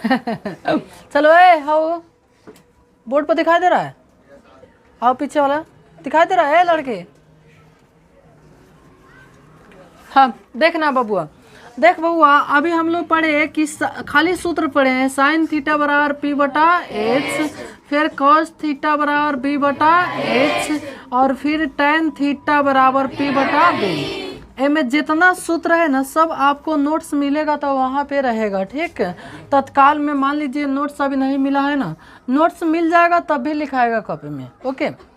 चलो how board पर दिखाई दे रहा है? आओ पीछे वाला दिखाई दे रहा है लड़के? हाँ देखना बबुआ, देख बबुआ अभी हम लोग पढ़े कि खाली सूत्र पढ़े हैं साइन थीटा बराबर पी बटा एच, फिर कॉस थीटा बराबर बी बटा एच, और फिर टेन थीटा बराबर पी बटा बी। इनमें जितना सूत्र है ना सब आपको नोट्स मिलेगा तो वहाँ पे रहेगा, ठीक है। तत्काल में मान लीजिए नोट्स अभी नहीं मिला है ना, नोट्स मिल जाएगा तब भी लिखाएगा कॉपी में, ओके।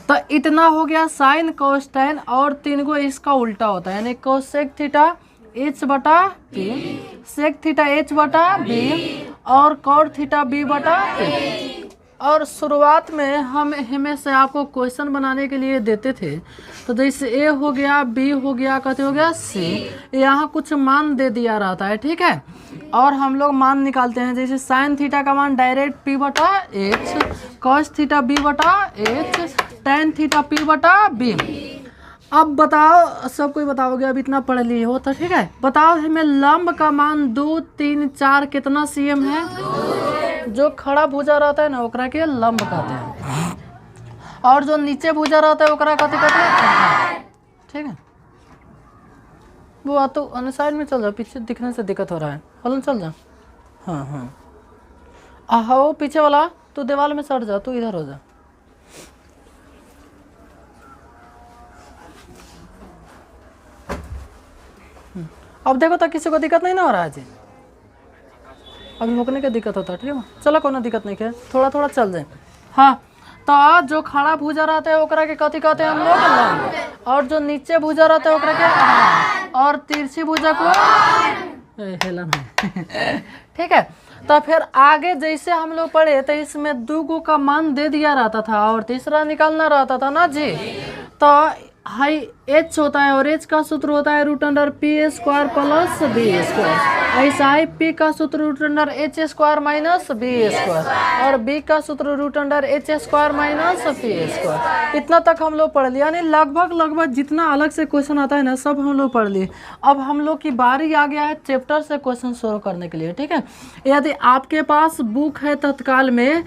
तो इतना हो गया साइन कोस टेन, और 3 गो इसका उल्टा होता है यानी कोसेक थीटा एच बटा पी, सेक थीटा एच बटा बी, और कॉट थीटा बी बटा पी। और शुरुआत में हम हमें से आपको क्वेश्चन बनाने के लिए देते थे, तो जैसे ए हो गया, बी हो गया, कहते हो गया सी, यहाँ कुछ मान दे दिया रहता है, ठीक है। और हम लोग मान निकालते हैं, जैसे साइन थीटा का मान डायरेक्ट पी बटा एच, कॉस थीटा बी बटा एच, टेन थीटा पी बटा बी। अब बताओ, सब कोई बताओगे, अब इतना पढ़ लिए हो तो ठीक है। बताओ हमें लंब का मान 2, 3, 4 कितना सीएम है? जो खड़ा भुजा रहता है ना ओकरा के लंब कहते हैं, और जो नीचे भुजा रहता है ओकरा कहते हैं, ठीक है। वो तो अन्य साइड में चल जाओ, पीछे दिखने से दिक्कत हो रहा है, हलन चल जा। हाँ हाँ हो पीछे वाला तू दीवार में सट जा, तू इधर हो जा। अब देखो तो किसी को दिक्कत नहीं ना हो रहा है जी, अभी मुकने का दिक्कत होता है, ठीक है। चलो कोई दिक्कत नहीं है, थोड़ा थोड़ा चल जाए। हाँ तो जो खड़ा भुजा रहता है ओकरा के कथी कहते हैं हम लोग? लंब। और जो नीचे भुजा रहता है ओकरा के, और तिरछी भुजा को हेलन है, ठीक है। तो फिर आगे जैसे हम लोग पढ़े तो इसमें 2 गो का मान दे दिया रहता था और तीसरा निकालना रहता था ना जी। तो हाई एच होता है और एच का सूत्र होता है root under P square plus B square. ऐसा ही पी का सूत्र root under H square minus B square, और बी का सूत्र root under H square minus P square. इतना तक हम लोग पढ़ लिया, यानी लगभग जितना अलग से क्वेश्चन आता है ना सब हम लोग पढ़ लिए। अब हम लोग की बारी आ गया है चैप्टर से क्वेश्चन शुरू करने के लिए, ठीक है। यदि आपके पास बुक है तत्काल में,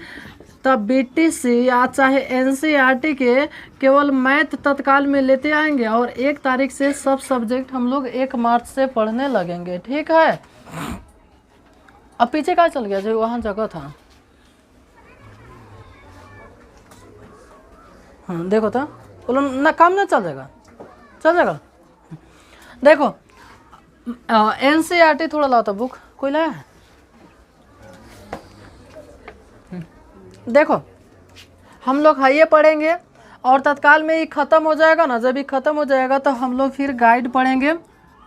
तब बीटीसी या चाहे एनसीईआरटी के केवल मैथ तत्काल में लेते आएंगे, और 1 तारीख से सब सब्जेक्ट हम लोग 1 मार्च से पढ़ने लगेंगे, ठीक है। अब पीछे क्या चल गया जो वहाँ जगह था? हाँ देखो तो बोलो ना, काम ना चल जाएगा, चल जाएगा। देखो एनसीईआरटी थोड़ा लाओ तो बुक, कोई लाया है? देखो हम लोग ये पढ़ेंगे और तत्काल में ये ख़त्म हो जाएगा ना, जब ये ख़त्म हो जाएगा तो हम लोग फिर गाइड पढ़ेंगे,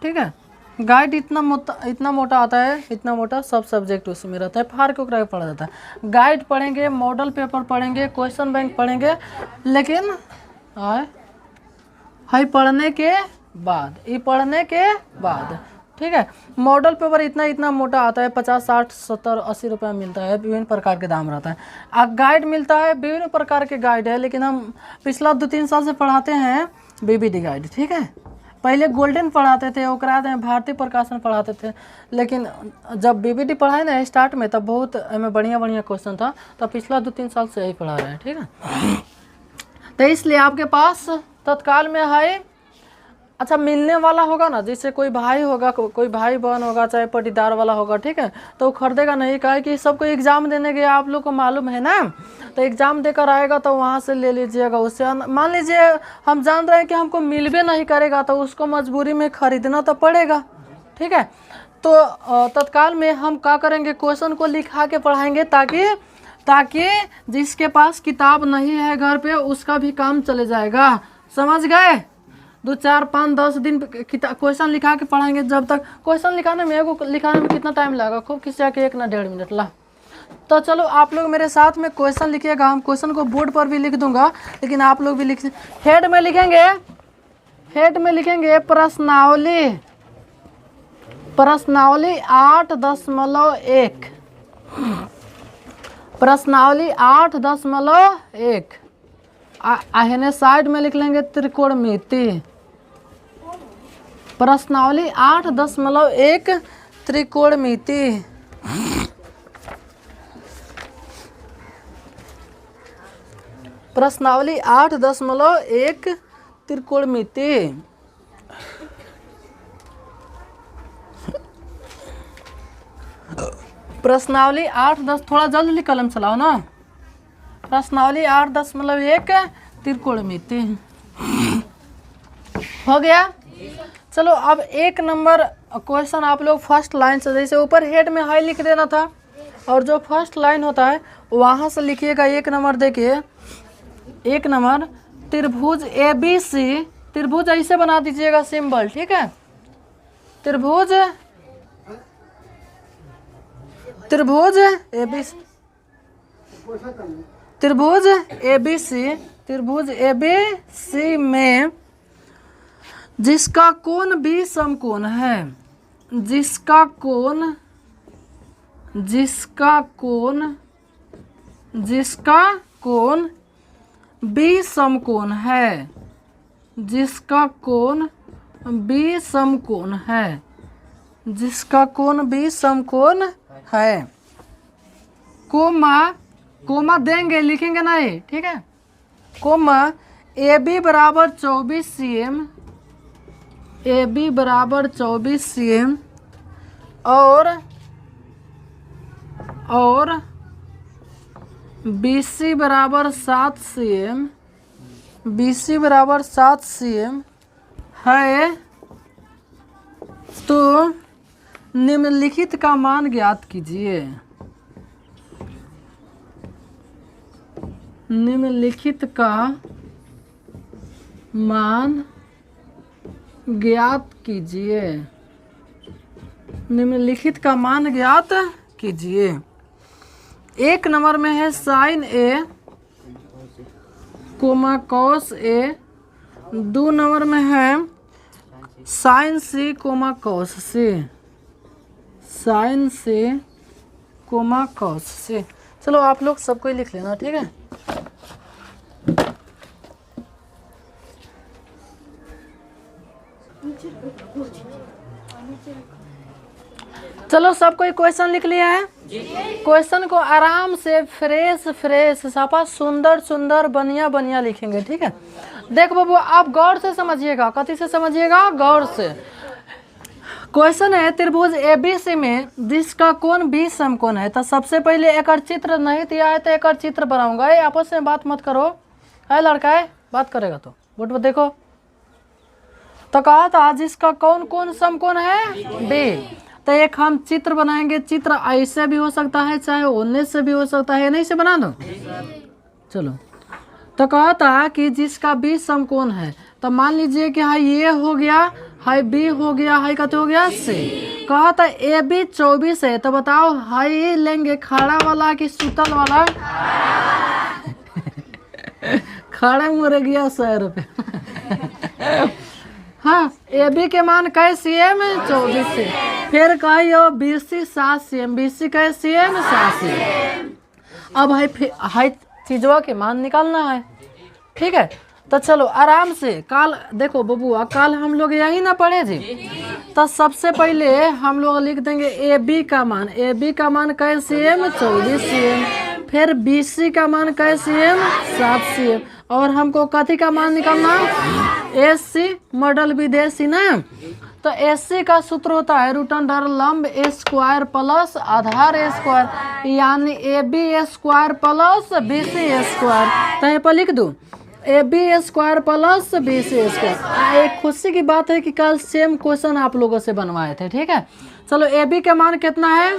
ठीक है। गाइड इतना मोटा आता है, इतना मोटा, सब सब्जेक्ट उसमें रहता है, फाड़ के ओकरा पढ़ा जाता है। गाइड पढ़ेंगे, मॉडल पेपर पढ़ेंगे, क्वेश्चन बैंक पढ़ेंगे, लेकिन हाई पढ़ने के बाद, ये पढ़ने के बाद, ठीक है। मॉडल पेपर इतना मोटा आता है, 50, 60, 70, 80 रुपया मिलता है, विभिन्न प्रकार के दाम रहता है। गाइड मिलता है, विभिन्न प्रकार के गाइड है, लेकिन हम पिछला 2-3 साल से पढ़ाते हैं बीबीडी गाइड, ठीक है। पहले गोल्डन पढ़ाते थे, ओकरा भारतीय प्रकाशन पढ़ाते थे, लेकिन जब बीबीडी पढ़ाए ना स्टार्ट में तब बहुत हमें बढ़िया क्वेश्चन था, तो पिछला 2-3 साल से यही पढ़ा रहे हैं, ठीक है। तो इसलिए आपके पास तत्काल में है, अच्छा मिलने वाला होगा ना, जैसे कोई भाई होगा, कोई भाई बहन होगा, चाहे पटीदार वाला होगा, ठीक है, तो वो खरीदेगा नहीं, कहे कि सबको एग्जाम देने गए, आप लोग को मालूम है ना, तो एग्जाम देकर आएगा तो वहाँ से ले लीजिएगा उससे। मान लीजिए हम जान रहे हैं कि हमको मिलबे नहीं करेगा, तो उसको मजबूरी में खरीदना तो पड़ेगा, ठीक है। तो तत्काल में हम क्या करेंगे, क्वेश्चन को लिखा के पढ़ाएंगे, ताकि जिसके पास किताब नहीं है घर पे उसका भी काम चले जाएगा, समझ गए। 2, 4, 5, 10 दिन क्वेश्चन लिखा के पढ़ाएंगे, जब तक क्वेश्चन लिखाने में कितना टाइम लगेगा, खूब किसी के 1 ना 1.5 मिनट ला। तो चलो आप लोग मेरे साथ में क्वेश्चन लिखिएगा, हम क्वेश्चन को बोर्ड पर भी लिख दूंगा, लेकिन आप लोग भी लिख, हेड में लिखेंगे प्रश्नावली 8.1, प्रश्नावली 8.1। आहने साइड में लिख लेंगे त्रिकोणमिति, प्रश्नावली 8.1 त्रिकोणमिति। प्रश्नावली 8.1 त्रिकोणमिति। प्रश्नावली 8.10, थोड़ा जल्दी कलम चलाओ ना। प्रश्नावली 8.1 त्रिकोणमिति हो गया। चलो अब 1 नंबर क्वेश्चन आप लोग फर्स्ट लाइन से, जैसे ऊपर हेड में हाई लिख देना था, और जो फर्स्ट लाइन होता है वहाँ से लिखिएगा 1 नंबर। देखिए 1 नंबर, त्रिभुज ABC, त्रिभुज ऐसे बना दीजिएगा सिंबल, ठीक है। त्रिभुज ABC, त्रिभुज ABC में जिसका कोण B समकोण है, जिसका कोण B समकोण है, जिसका कोण B समकोण है, जिसका कोण B समकोण है, कोमा देंगे, लिखेंगे नहीं, ठीक है। कोमा AB बराबर 24 cm, AB बराबर 24 cm और BC बराबर 7 cm, BC बराबर 7 cm है, तो निम्नलिखित का मान ज्ञात कीजिए। निम्नलिखित का मान ज्ञात कीजिए। निम्नलिखित का मान ज्ञात कीजिए। 1 नंबर में है sine A comma cos A, 2 number में है sine C comma cos C, sine C comma cos C। चलो आप लोग सबको ही लिख लेना, ठीक है। चलो सब कोई क्वेश्चन लिख लिया है। क्वेश्चन को आराम से फ्रेश सफा सुंदर बढ़िया लिखेंगे, ठीक है। देख बाबू आप गौर से समझिएगा, कथी से समझिएगा, गौर से। क्वेश्चन है त्रिभुज ABC में जिसका कोण B समकोण है, तो सबसे पहले एक चित्र नहीं दिया है तो एक चित्र बनाऊंगा। आपस में बात मत करो, है लड़का है, बात करेगा तो बोर्ड पर देखो। तो कहा था जिसका कौन समकोण है B, तो एक हम चित्र बनाएंगे। चित्र ऐसे भी हो सकता है, चाहे ओने से भी हो सकता है, नहीं से बना दो। चलो तो कहा था कि जिसका B समकोण है, तो मान लीजिए कि हाई ये हो गया, हाई B हो गया, हाई कत हो गया C। कहा था AB 24 है, तो बताओ हाई लेंगे खड़ा वाला कि सुतल वाला? खड़ा मर गया 100 रुपये। हाँ AB के मान कै cm 24 से, फिर कहियो BC 7 cm, BC कै cm 7 cm। अब हाई चीजवा के मान निकालना है, ठीक है। तो चलो आराम से, कल देखो बबुआ कल हम लोग यही ना पढ़े जी। तो सबसे पहले हम लोग लिख देंगे AB का मान, AB का मान कै cm 24 cm, फिर BC का मान कै cm 7 cm, और हमको कथी का मान निकालना, AC मॉडल विदेशी ना। तो AC का सूत्र होता है रूटंडर लंब A square plus Aadhaar A square, यानी AB A square plus BC A square. तो यहाँ पर लिख दूँ AB A square plus BC A square. एक खुशी की बात है कि कल सेम क्वेश्चन आप लोगों से बनवाए थे, ठीक है। चलो AB के मान कितना है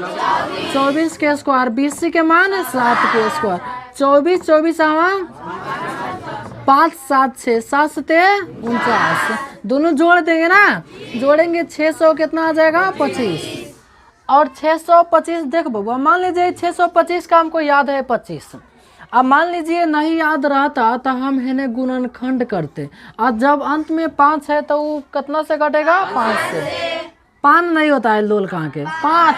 24 के स्क्वायर, BC के मान 7 के स्क्वायर, 24 5 7 6 7 7 49, दोनों जोड़ देंगे ना, जोड़ेंगे 600 कितना आ जाएगा 25, और 625 देख बबुआ मान लीजिए 625 का हमको याद है 25। अब मान लीजिए नहीं याद रहता तो हम है गुणनखंड करते, और जब अंत में 5 है तो वो कितना से कटेगा 5 से। पान नहीं होता है लोल कहाँ के 5,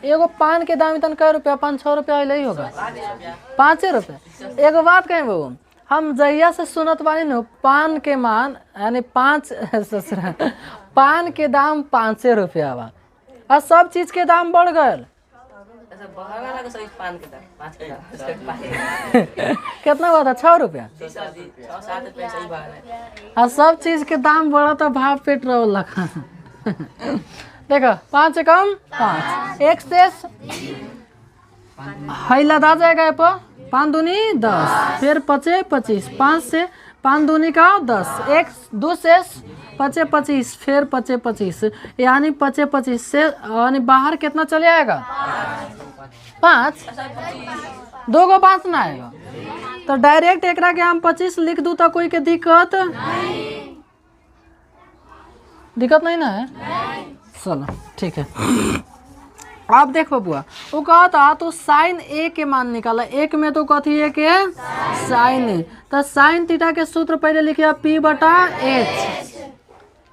एगो पान के दाम इतना कै रुपया 5-6 रुपया ही होगा, 5 रुपये। एगो बात कहें बबू, हम जहिया से सुनत बानी न पान के मान यानी 5 पान के दाम 5 रुपया बा, और सब चीज के दाम बढ़ गए। कितना हुआ था? 6 रुपया। और सब चीज के दाम बढ़ा तो भाव पेट्रोल लगा। देखो 5 से कम 5, 1 से हैला दा जाएगा पर 5 दूनी 10, फिर 5 25, 5 से 5 दूनी का 10, 1 2 से 5 25, फिर 5 25, यानी 5 25 से यानी बाहर कितना चले आएगा? 5, 2 को 5 ना आएगा तो डायरेक्ट एकरा के हम 25 लिख दूँ तो कोई के दिक्कत नहीं ना है? चलो ठीक है। आप देख बबुआ वो कहा था तो साइन ए के मान निकाला, एक में तो कथी है के साइन ए, तो साइन थीटा के सूत्र पहले लिखिए P बटा H।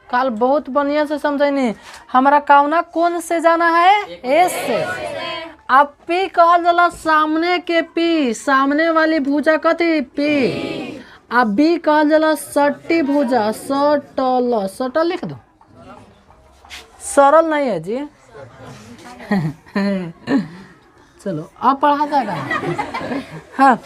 कल बहुत बढ़िया से समझे, हमारा काउना कौन से जाना है? एस से। अब P कहल जाला सामने के P, सामने वाली भुजा कथी P। अब B कहल जाला सट्टी भुजा, सटल लिख दो, सरल नहीं है जी। चलो अब पढ़ा जाएगा। हाँ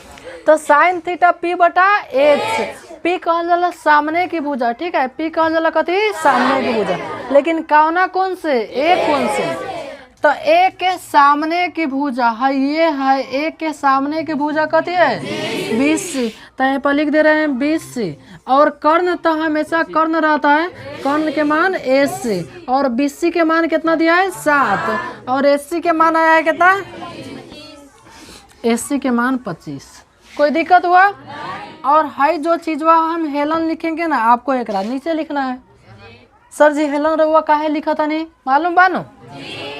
तो साइन थीटा P बटा H, P कहल जाला सामने की भुजा, ठीक है, P कहल जाला कथी सामने की भुजा, लेकिन काउना कौन से? A कौन से? तो A के सामने की भुजा है ये है, A के सामने की भुजा कथी है? 20C, तो यहाँ पर लिख दे रहे हैं 20C। और कर्ण तो हमेशा कर्ण रहता है, कर्ण के मान AC, और 20C के मान कितना दिया है? 7, और AC के मान आया है कितना? AC के मान 25। कोई दिक्कत हुआ? और हाई जो चीज हुआ हम हेलन लिखेंगे ना, आपको एक नीचे लिखना है। सर जी हेलन रहुआ काहे लिखा था? नहीं मालूम बानो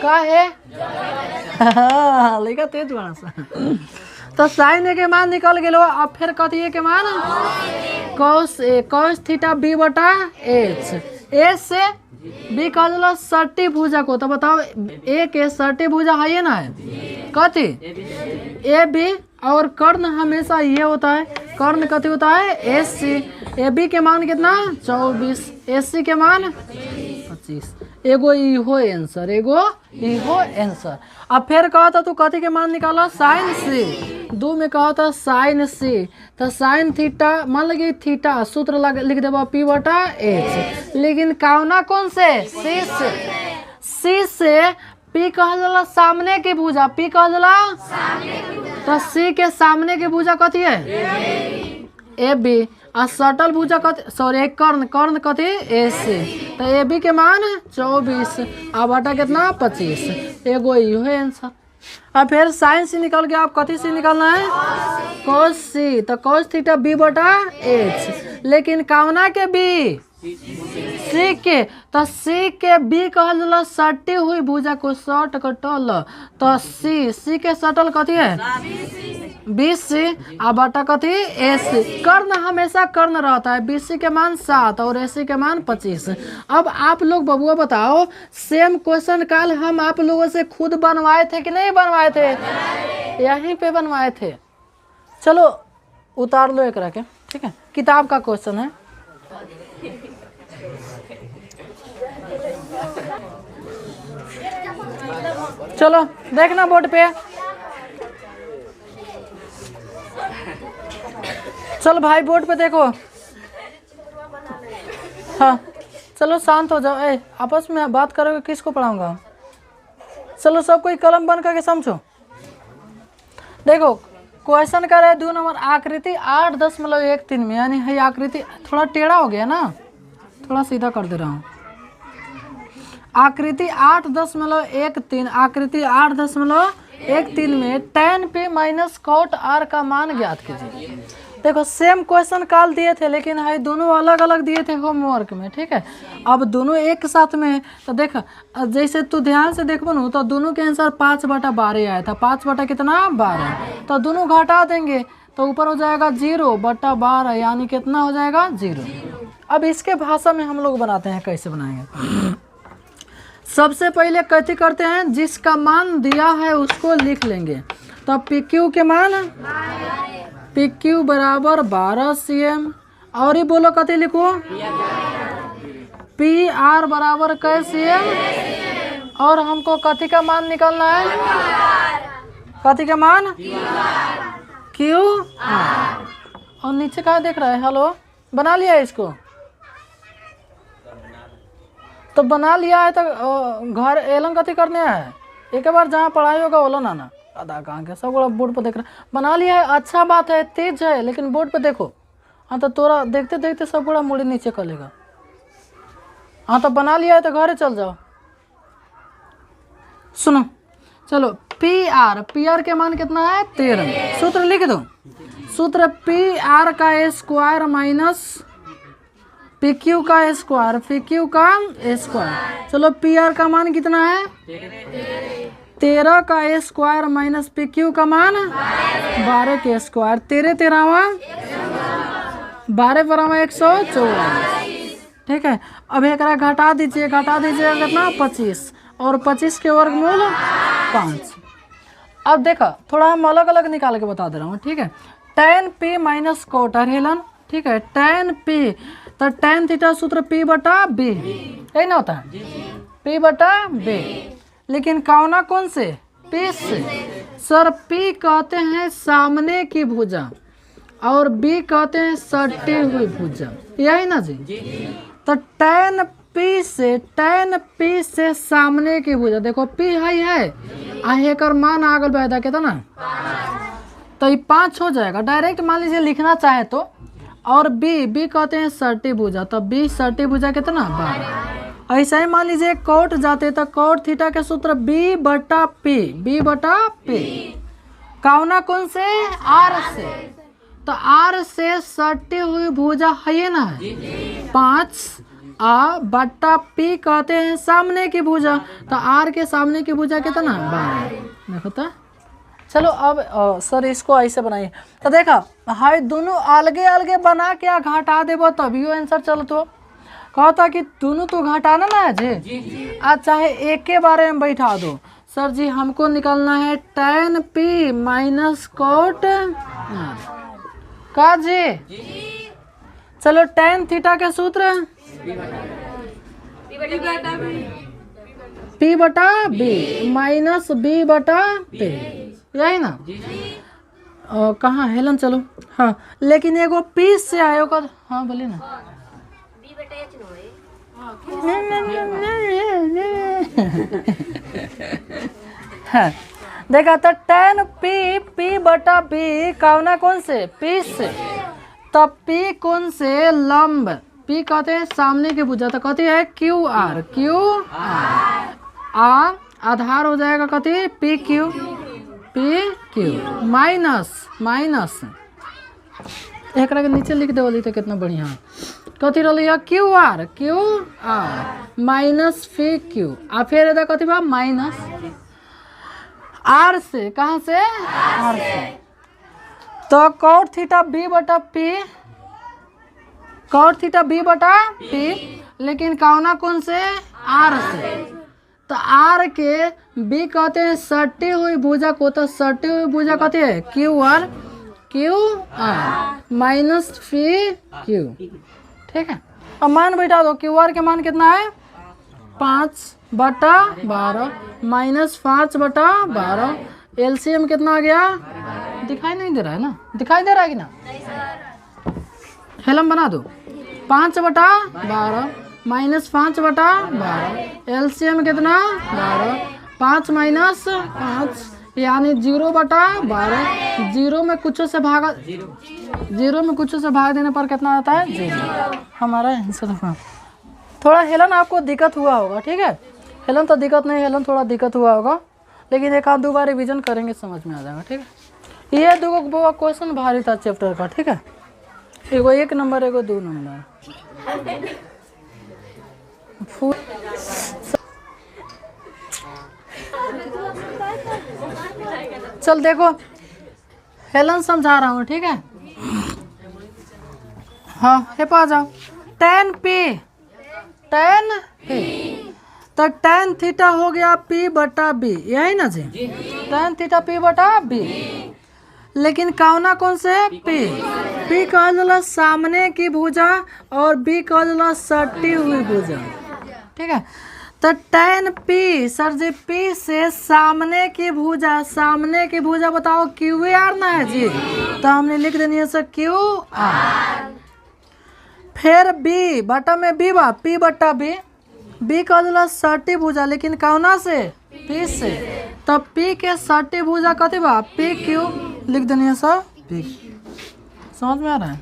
का है? लिखा तेज बड़ा सा। तो साइन ए के मान निकल गए। अब फिर कथी ए के मान? कॉस थीटा B बटा H। ए से B कह दिला सट्टी भुजा को, तो बताओ ए के सट्टी भुजा है ना है कथी? ए बी, और कर्ण हमेशा ये होता है, कर्ण कथी होता है? AC। ए बी के मान कितना? 24, AC के मान 25। एगो इहो आंसर, एगो इहो आंसर। अब फिर कहा था तू कथी के मान निकाला? Sign C। 2 में कहा था साइन C, तो साइन थीटा मान लगे थीटा सूत्र लिख देबा P बटा H, लेकिन काउना कौन से? C से P कहल जाला सामने की भुजा, P कहल जाला तो C के सामने की भुजा कथी है? AB, और सटल भुजा कथी? सॉरी कर्ण कथी? AC, तो AB के मान 24, अब बटा कितना? 25। एगो इहो आंसर। अब फिर साइन C निकल गया, आप कथी से निकालना है? cos C, तो cos थीटा B बटा H, लेकिन काउना के B C के, तो C के B कहल जाला सटी हुई भुजा को, सट कटल, तो C के सटल कथी है? 20C, आ बटा कथी? AC। कर्ण हमेशा कर्ण रहता है, 20C के मान 7 और AC के मान 25। अब आप लोग बबुआ बताओ, सेम क्वेश्चन कल हम आप लोगों से खुद बनवाए थे कि नहीं बनवाए थे? यहीं पे बनवाए थे। चलो उतार लो एक रखे, ठीक है, किताब का क्वेश्चन है। चलो देखना बोर्ड पे। चल भाई बोर्ड पे देखो। हाँ चलो शांत हो जाओ, आपस में बात करोगे किसको पढ़ाऊंगा? चलो सब कोई कलम बंद करके समझो। देखो क्वेश्चन कर रहे 2 नंबर, आकृति 8.13 में, यानी है आकृति थोड़ा टेढ़ा हो गया ना, थोड़ा सीधा कर दे रहा हूँ। आकृति 8.13, आकृति 8.13 में tan P minus cot R का मान ज्ञात कीजिए। देखो सेम क्वेश्चन कल दिए थे, लेकिन है दोनों अलग अलग दिए थे होमवर्क में, ठीक है। अब दोनों एक साथ में, तो देख जैसे तू ध्यान से देखो ना, तो दोनों के आंसर 5/12 आया था। 5 कितना? 12, तो दोनों घटा देंगे तो ऊपर हो जाएगा 0/12, यानी कितना हो जाएगा? 0। अब इसके भाषा में हम लोग बनाते हैं, कैसे बनाएंगे? सबसे पहले कथी करते हैं, जिसका मान दिया है उसको लिख लेंगे। तो PQ के मान PQ बराबर 12 cm, और ही बोलो कथी लिखो? PR बराबर कै cm, और हमको कथी का मान निकालना है? कथी के मान क्यू आर। और नीचे कहाँ देख रहा है, हेलो बना लिया है इसको, तो बना लिया है तो घर एलन कथी करने है, एक बार जहाँ पढ़ाई होगा ओलन आना। आधा कहाँ के सब बड़ा बोर्ड पर देख रहा है, बना लिया है, अच्छा बात है, तेज है, लेकिन बोर्ड पे देखो। हाँ तो तोरा देखते देखते सब बड़ा मुड़ी नीचे कर लेगा। हाँ तो बना लिया है तो घरे चल जाओ। सुनो चलो, पी आर के मान कितना है 13। सूत्र लिख दो, सूत्र पी आर का स्क्वायर माइनस पी क्यू का स्क्वायर, पी क्यू का स्क्वायर। चलो पी आर का मान कितना है 13 का स्क्वायर माइनस पी क्यू का मान 12 के स्क्वायर। 13 13 12 12 144। ठीक है, अब एक घटा दीजिए कितना 25 और 25 के वर्गमूल 5। अब देखो थोड़ा हम अलग अलग निकाल के बता दे रहा हूँ। ठीक है, tan p minus cot Helen. ठीक है, tan p तो tan थीटा सूत्र p बटा b, यही ना होता है p बटा b। लेकिन कौना कौन से p से, सर p कहते हैं सामने की भुजा और b कहते हैं सटी हुई भुजा, यही ना जी। तो tan p से सामने की भुजा, देखो p है एकर मान आगल पैदा कहता ना, तो ये 5 हो जाएगा डायरेक्ट, मान लीजिए लिखना चाहे तो। और b कहते हैं सटी भुजा, तो b सटी भुजा कितना 12। ऐसा ही मान लीजिए कोट जाते तो कोट थीटा के सूत्र b बटा p, कौना कौन से r से, तो r से सटी हुई भुजा है ना 5 बटा p कहते हैं सामने की भुजा, तो r के सामने की भुजा कितना 12। देखो तो चलो अब सर इसको ऐसे बनाइए, तो देखा हाई दोनों अलगे अलगे बना के घटा देबो तभी आंसर चलो। तो कहता कि दोनों तो घटाना ना है जी, आज चाहे एक के बारे में बैठा दो। सर जी हमको निकालना है tan p माइनस कोट का जी। चलो tan थीटा के सूत्र p बटा b माइनस b बटा p, यही ना। कहाँ हेलन चलो, हाँ लेकिन एगो पी से आयो का, हाँ बोलिए ना। हाँ देखा तो tan p बटा b कौना कौन से p से, तब p कौन से लंब, p कहते हैं सामने की भुजा, तो कहते हैं क्यू आर आधार हो जाएगा कहते पी क्यू माइनस एक के नीचे लिख देवली तो कितना बढ़िया कथी रही Q R minus P Q आ फिर कथी बा माइनस आर से, कहाँ से आर से। तो कॉट थीटा बी बटा पी, लेकिन कौना कौन से आर से, तो आर के बी कहते हैं सटी हुई भुजा को, तो सटी हुई भुजा कहते हैं Q R minus P Q. ठीक है, अब मान बैठा दो, क्यू आर के मान कितना है 5 बटा 12 माइनस 5 बटा 12, एलसीएम कितना आ गया, दिखाई नहीं दे रहा है ना, दिखाई दे रहा है कि ना, हेलम बना दो 5 बटा 12 माइनस 5 बटा 12, एलसीएम कितना 12, 5 माइनस 5 यानी 0 बटा 12, 0 में कुछ से भाग देने पर कितना आता है 0। हमारा आंसर है। थोड़ा हेलन आपको दिक्कत हुआ होगा, ठीक है, हेलन तो दिक्कत नहीं, हेलन थोड़ा दिक्कत हुआ होगा, लेकिन एक आध 2 बार रिविजन करेंगे समझ में आ जाएगा। ठीक है, ये 2 क्वेश्चन भारी था चैप्टर का। ठीक है, एगो 1 नंबर एगो 2 नंबर। चल देखो हेलन समझा रहा हूँ, ठीक है, हाँ हे पा जाओ। tan p तो tan थीटा हो गया p बटा b, यही ना जी, tan थीटा p बटा b, लेकिन कौना कौन से p कहल जाला सामने की भुजा और b कहल जाला सटी हुई भुजा। ठीक है, तो tan p सर जी p से सामने की भुजा बताओ क्यू आर ना है जी, तो हमने लिख देनी है सर क्यू आर। फिर b बटा में b बा p बटा b, b का दिला सटी भुजा लेकिन कौना से p से, तो p के सटी भुजा कथी बा p क्यू, लिख देनी है सर p। समझ में आ रहा है।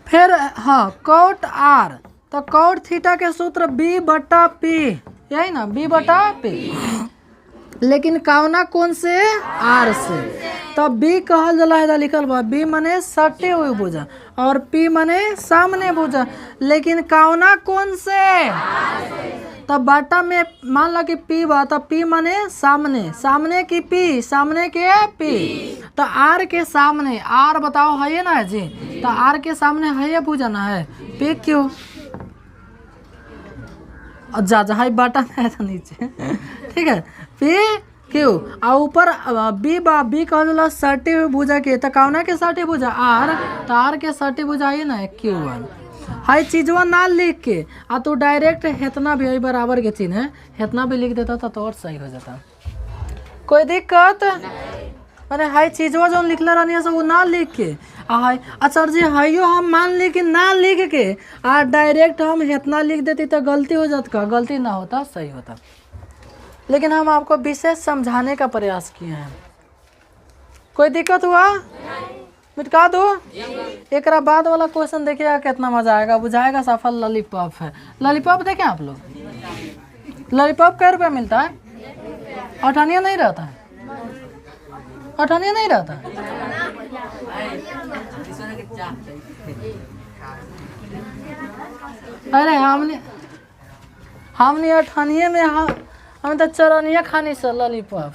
फिर हाँ कॉट r, तो कॉट थीटा के सूत्र b बटा p, यही ना b बटा p, लेकिन कौना कौन से r से, तो b कहल जला है लिखल बा b मने सटे हुए भुजा और p मने सामने भुजा, लेकिन कौना कौन से, तो बटा में मान लो कि p बा, तो p मने सामने की p, सामने के p, तो r के सामने r बताओ है ना जी, तो r के सामने है भुजा ना है p क्यों जा है बटा में था नीचे ठीक है p क्यू और ऊपर b कहला सटी हुई भुजा के, तो कौना के सटी भुजा r, तो r के सटी भुजा है ना क्यू वन। हाई चीजवा ना लिख के आ तो डायरेक्ट हेतना भी बराबर के चिन्ह है, हेतना भी लिख देता तो और सही हो जाता, कोई दिक्कत अरे हाई चीजवा जो लिखला रहनी है वो ना लिख के हाई अच्छा जी हाइयो हम मान ली कि ना लिख के आ डायरेक्ट हम हेतना लिख देती तो गलती हो जाता का, गलती ना होता सही होता, लेकिन हम आपको विशेष समझाने का प्रयास किए हैं। कोई दिक्कत हुआ मिटका दो। एक बाद वाला क्वेश्चन देखिएगा कितना मजा आएगा, बुझाएगा सफल लॉलीपॉप है। लॉलीपॉप देखें आप लोग, लॉलीपॉप कै रुपये मिलता है, 8 आना नहीं रहता है, 8 आना नहीं रहता है। अरे हमने 8 आने में हम तो चरनिया खानी से लॉलीपॉप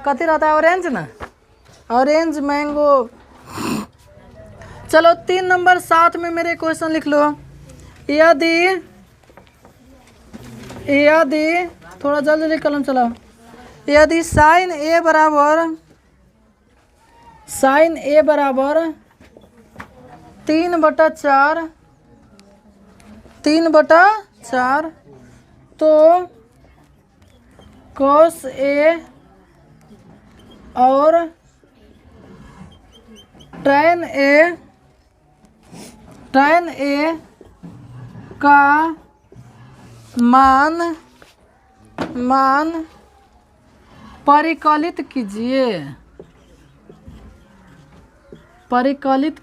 कथी रहता है ऑरेंज ना, ऑरेंज मैंगो। चलो 3 नंबर 7 में मेरे क्वेश्चन लिख लो। यदि थोड़ा जल्दी कलम चलाओ। यदि साइन ए बराबर 3/4 तो cos ए और tan ए का मान परिकलित कीजिए। परिकलित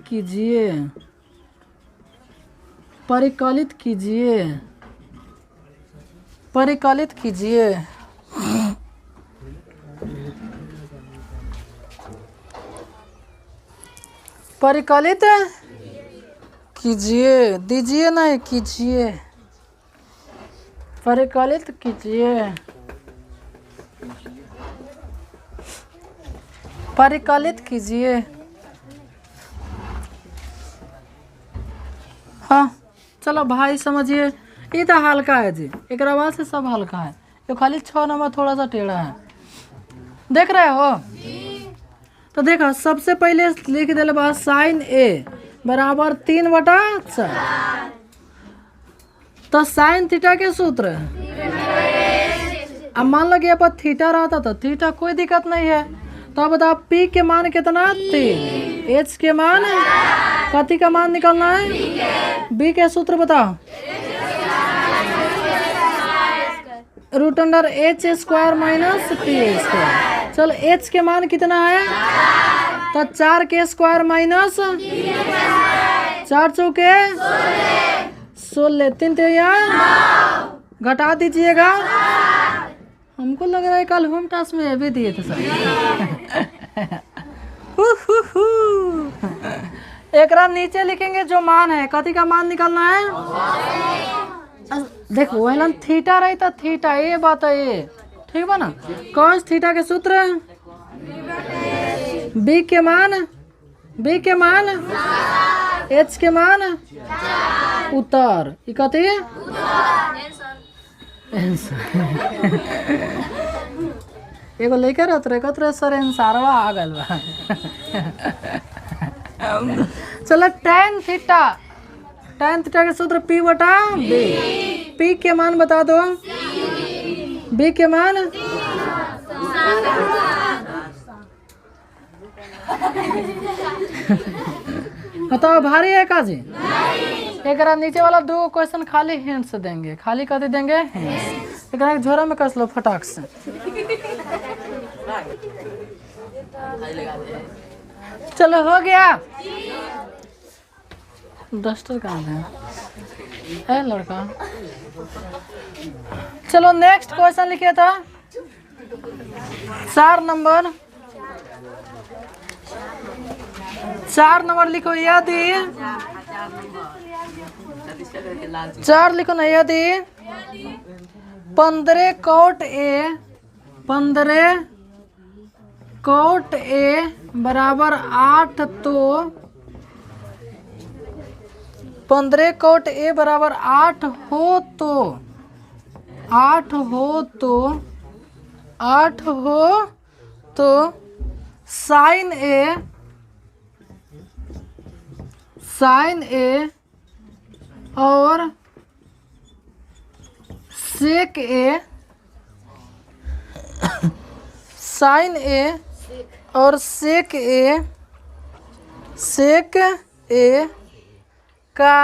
कीजिए, दीजिए नहीं कीजिए, परिकलित कीजिए, परिकलित कीजिए। हाँ चलो भाई समझिए, ये तो हल्का है जी, एक बाद से सब हल्का है, तो खाली 6 नंबर थोड़ा सा टेढ़ा है, देख रहे हो। तो देखो सबसे पहले लिख दिल बा साइन ए बराबर 3/4, तो साइन थीटा के सूत्र, अब मान लो कि यहाँ पर थीटा रहता तो थीटा कोई दिक्कत नहीं है, तो अब बताओ पी के मान कितना 3, एच के मान कथी का मान निकालना है, बी के सूत्र बताओ, √h² माइनस p²। चलो h के मान कितना है, तो 4 के स्क्वायर माइनस 4 चौके 16, 3 यहाँ घटा दीजिएगा। हमको लग रहा है कल होम टास्क में ये भी दिए थे सर। एक नीचे लिखेंगे जो मान है, कथी का मान निकालना है, देखो वही थीटा रही तो थीटा ये बात है ये, ठीक बा ना। कॉस थीटा के सूत्र बी के मान एच के मान उत्तर, कथी एगो लेकर रहे सर आंसरवा आ गल बा। चलो tan थीटा के सूत्र p/b, पी के मान बता दो, बी के मान बताओ, भारी है काजी? एक नीचे वाला दो क्वेश्चन खाली हिंट से देंगे, खाली कथी देंगे? हिंट। एक झोरा में कस लो फटाक से। चलो हो गया। डस्टर कहाँ है लड़का? चलो नेक्स्ट क्वेश्चन लिखिए था 4 नंबर। 4 नंबर लिखो। यदि 4 लिखो ना, यदि 15 कोट ए बराबर 8 तो 15 कोट ए बराबर 8 हो तो 8 हो तो साइन ए और सेक ए, साइन ए और सेक ए का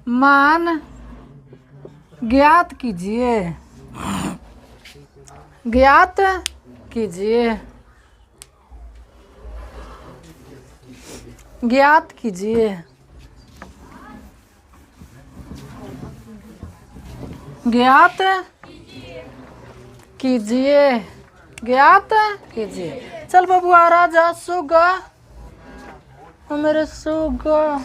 मान ज्ञात कीजिए, ज्ञात कीजिए, ज्ञात कीजिए। ज्ञात कीजिए, ज्ञात कीजिए। चल बबुआ राजा सुगा, मेरे सुगा।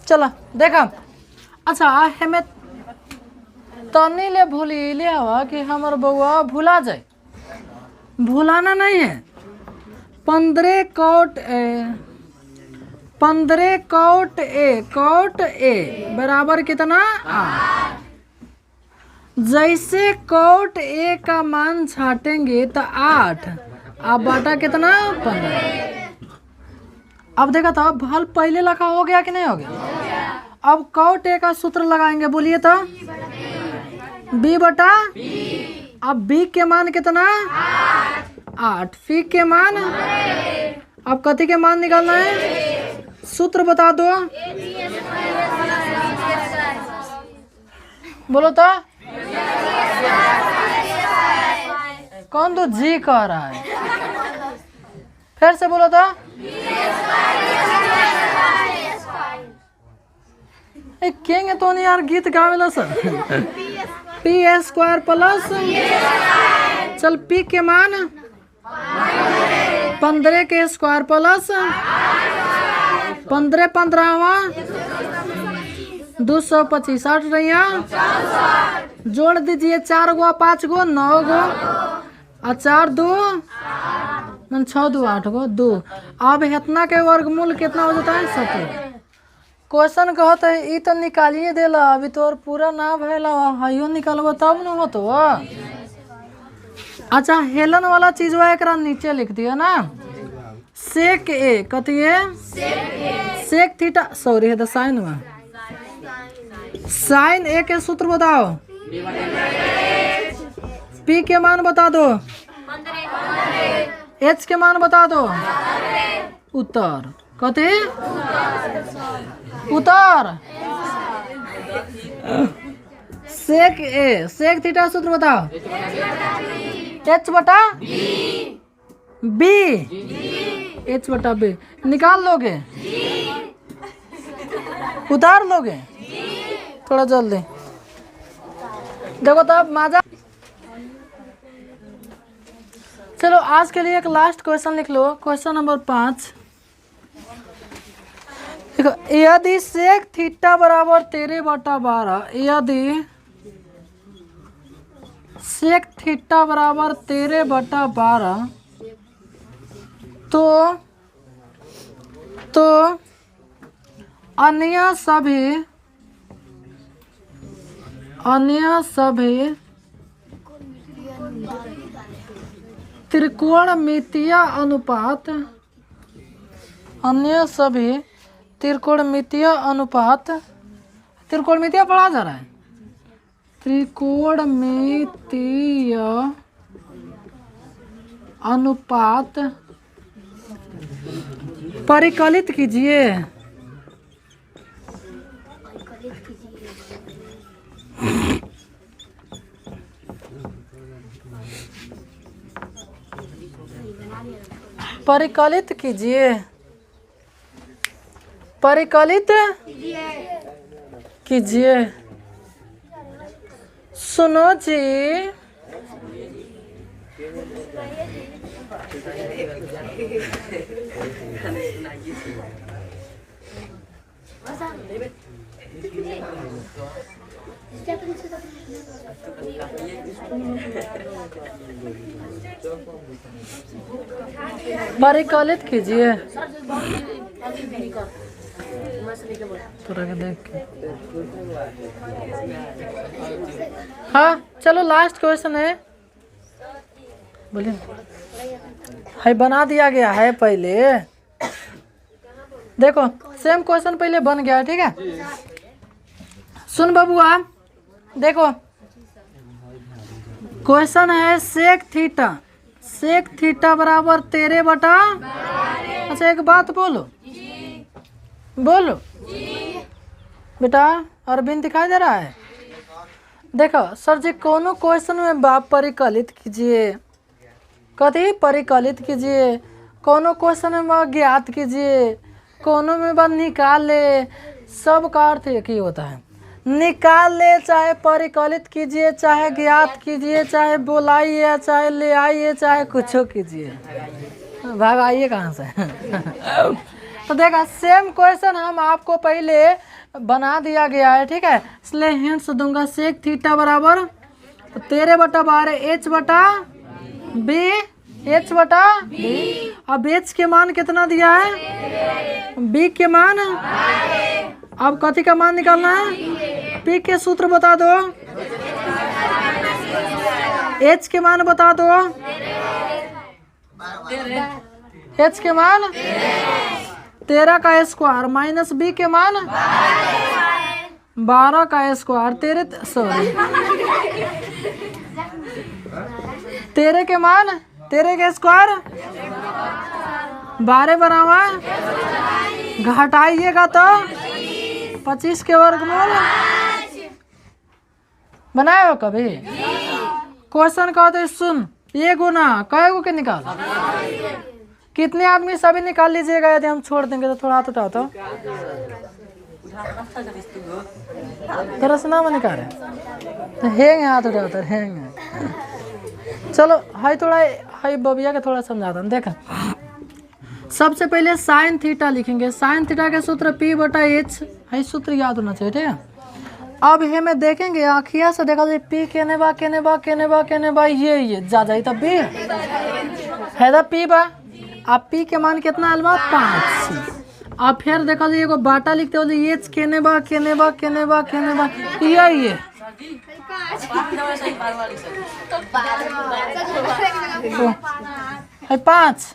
चला देखा। अच्छा हमें तनी ले भूली ले हवा कि हमार बउआ भूला जाए, भूलाना नहीं है। 15 कोट ए बराबर कितना? 8। जैसे कोट ए का मान छाटेंगे तो 8 अब बाटा कितना? 15। अब देखा था हल पहले लिखा हो गया कि नहीं हो गया? अब कोट ए का सूत्र लगाएंगे, बोलिए तो। बी बटा, अब बी के मान कितना? 8। फी के मान, अब कथी के मान निकालना है? सूत्र बता दो, बोलो तो। कौन तो जी कह रहा है? फिर से बोलो तो। केंगे तो नहीं यार, गीत गावेला सर। p² प्लस, चल p के मान 15 के स्क्वायर प्लस 15 15 225 8 रैया जोड़ दीजिए। 4 गो 5 गो 9 गो और 4 2 6 2 8 गो 2। अब इतना के वर्गमूल कितना हो जाता है? 17। क्वेश्चन कहते है ई तो निकालिए देला, अभी तो और पूरा ना भैला, हाइयो निकालबो तब न होतो। अच्छा हेलन वाला चीज एक नीचे लिख दिया ना। सेक ए कथी है? सेक थीटा, सॉरी है तो साइन में। साइन ए के सूत्र बताओ। पी के मान बता दो, एच के मान बता दो। उत्तर कथी? उत्तर सेक ए, सेक थीटा सूत्र बताओ। एच बटा बी, एच बटा बी निकाल लोगे? उतार लोगे? थोड़ा जल्दी देखो तब माजा। चलो आज के लिए एक लास्ट क्वेश्चन लिख लो, क्वेश्चन नंबर 5। देखो यदि सेक थीटा बराबर 13/12, यदि सेक थीटा बराबर 13/12 तो अन्य त्रिकोणमितीय अनुपात, अन्य सभी त्रिकोणमितीय अनुपात, त्रिकोणमितीय पढ़ा जा रहा है, त्रिकोणमितीय अनुपात परिकलित कीजिए। परिकलित कीजिए, परिकलित कीजिए। सुनो जी, परिकलित कीजिए। हाँ चलो लास्ट क्वेश्चन है, बोलिए। है बना दिया गया है पहले, देखो सेम क्वेश्चन पहले बन गया, ठीक है। सुन बबुआ, देखो क्वेश्चन है सेक थीटा, सेक थीटा बराबर 13/। अच्छा एक बात बोलो, बोलो बेटा, अरविंद दिखाई दे रहा है? देखो सर जी कोनो क्वेश्चन में बाप परिकलित कीजिए, कथी परिकलित कीजिए, कोनो क्वेश्चन में ज्ञात कीजिए, कोनो में बात निकाल ले, सब का अर्थ एक ही होता है, निकाल ले, चाहे परिकलित कीजिए, चाहे ज्ञात कीजिए, चाहे बोलाइए, चाहे ले आइए, चाहे कुछ कीजिए, भाग आइए कहाँ से। तो देखा सेम क्वेश्चन हम आपको पहले बना दिया गया है, ठीक है, इसलिए हिंट्स दूंगा। सेक थीटा बराबर 13/12 h/b। अब h के मान कितना दिया है, b के मान, अब कथी का मान निकालना है, p के सूत्र बता दो, h के मान बता दो, h के मान 13 का स्क्वायर माइनस b के मान 12 का स्क्वायर, 13 के मान 13 के स्क्वायर 12 बराबर, घटाइएगा तो 25 के वर्गमूल। बनाए हो कभी क्वेश्चन का? तो सुन, ये गुना कई गो के निकाल, कितने आदमी सभी निकाल लीजिएगा, यदि हम छोड़ देंगे तो थोड़ा हाथ उठाओ तो तरस ना मन निकाल तो हेंगे, हाथ उठाओ तो हेंगे। चलो हाई थोड़ा, हाई बबिया के थोड़ा समझाता हूँ। देखा सबसे पहले साइन थीटा लिखेंगे, साइन थीटा के सूत्र p/h, हाई सूत्र याद होना चाहिए, ठीक है। अब हमें देखेंगे आखिया से, देखा जाए p केने बा ये जा जाए तब भी है था p बा, अब p के मान कितना आल बा 5। अब फिर देखा जाए एगो बाटा लिखते हो, h केने बा ये है 5,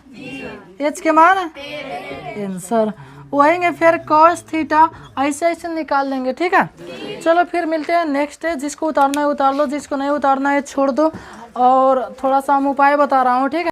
h के मान आंसर वही, फिर cos थीटा ऐसे ऐसे निकाल लेंगे, ठीक है। चलो फिर मिलते हैं नेक्स्ट है, जिसको उतारना है उतार लो, जिसको नहीं उतारना है छोड़ दो, और थोड़ा सा हम उपाय बता रहा हूँ, ठीक है।